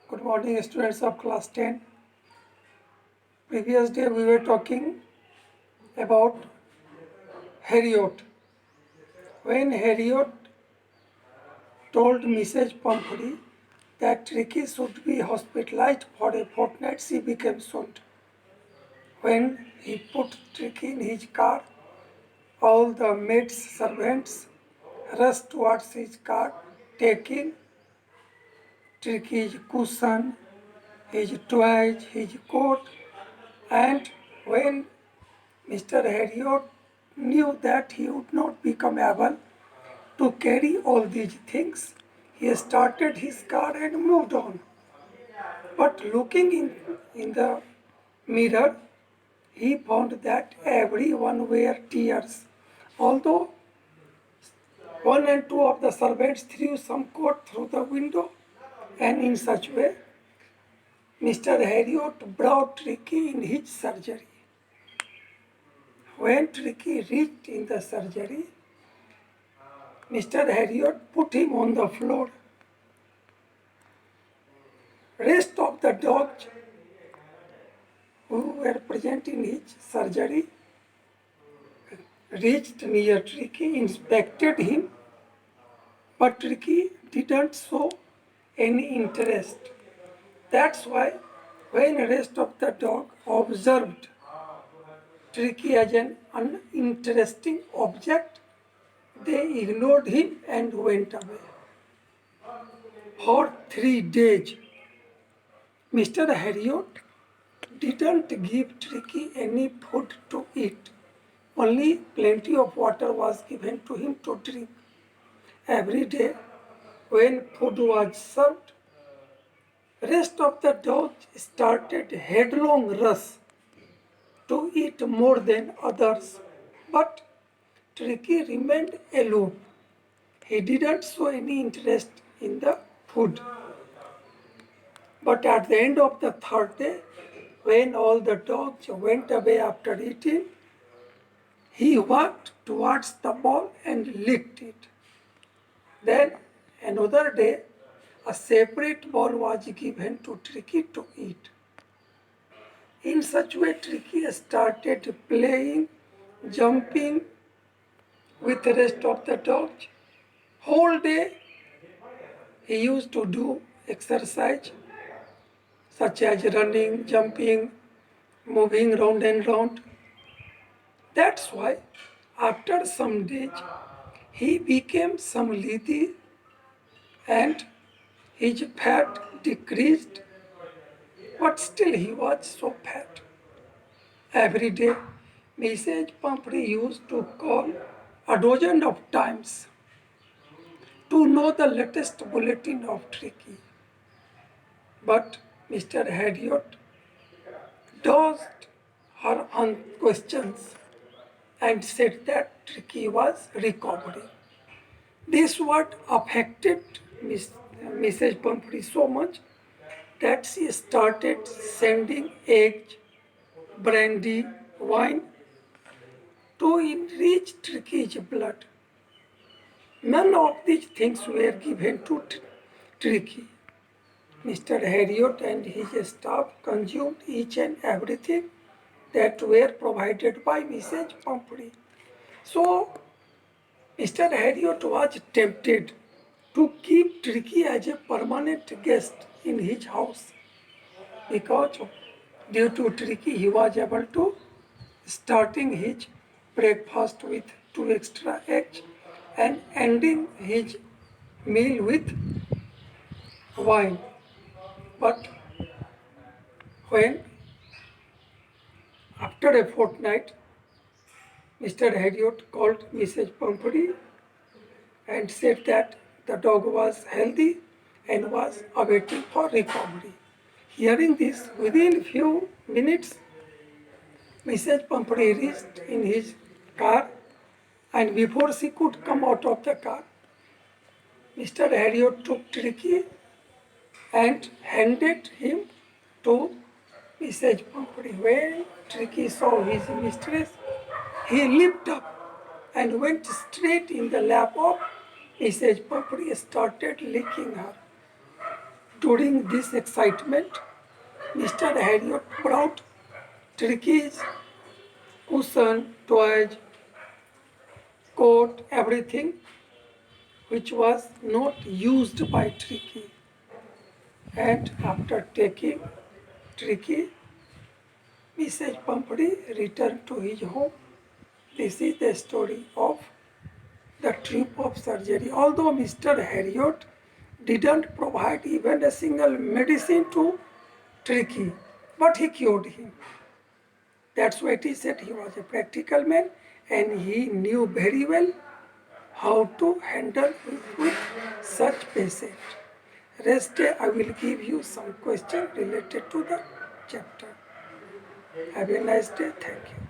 Good morning, students of class 10. Previous day we were talking about Harriet. When Harriet told Mrs. Pumphrey that Ricky should be hospitalized for a fortnight, she became shocked. When he put Ricky in his car, all the maids servants rushed towards his car, taking Ricky's cushion, his toys, his coat, and when Mr. Harriot knew that he would not become able to carry all these things. He started his car and moved on. But looking in the mirror, he found that everyone were tears. Although one and two of the servants threw some coat through the window, and in such way, Mr. Harriot brought Ricky in his surgery. When Ricky reached in the surgery, Mr. Harriot put him on the floor. Rest of the dogs who were present in his surgery reached near Ricky, inspected him, but Ricky didn't show any interest. That's why when rest of the dog observed Ricky as an uninteresting object, they ignored him and went away. For 3 days, Mr. Harriot didn't give Tricky any food to eat. Only plenty of water was given to him to drink. Every day, when food was served, rest of the dogs started headlong rush to eat more than others. But Tricky remained aloof. He didn't show any interest in the food. But at the end of the third day, when all the dogs went away after eating, he walked towards the ball and licked it. Then another day, a separate ball was given to Tricky to eat. In such way, Tricky started playing, jumping with the rest of the dogs. Whole day, he used to do exercise such as running, jumping, moving round and round. That's why after some days he became some lithy and his fat decreased, but still he was so fat. Every day Mrs. Pumphrey used to call a dozen of times to know the latest bulletin of Tricky. But Mr. Harriot dodged her questions and said that Tricky was recovering. This what affected Mrs. Pumphrey so much that she started sending eggs, brandy, wine to enrich Tricky's blood. None of these things were given to Tricky. Mr. Harriot and his staff consumed each and everything that were provided by Mrs. Pumphrey. So, Mr. Harriot was tempted to keep Tricky as a permanent guest in his house because due to Tricky he was able to starting his breakfast with 2 extra eggs and ending his meal with wine. But when after a fortnight Mr. Harriot called Mrs. Pumphrey and said that the dog was healthy and was awaiting for recovery. Hearing this, within few minutes, Mrs. Pumphrey reached in his car, and before she could come out of the car, Mr. Harriot took Tricky and handed him to Mrs. Pumphrey. When Tricky saw his mistress, he leaped up and went straight in the lap of Mrs. Pumphrey, started licking her. During this excitement, Mr. Harriot brought Tricky's cushion, toys, coat, everything which was not used by Tricky. And after taking Tricky, Mrs. Pumphrey returned to his home. This is the story of the trip of surgery. Although Mr. Harriot didn't provide even a single medicine to Tricky, but he cured him. That's why he said he was a practical man and he knew very well how to handle with such patient. Rest day I will give you some questions related to the chapter. Have a nice day. Thank you.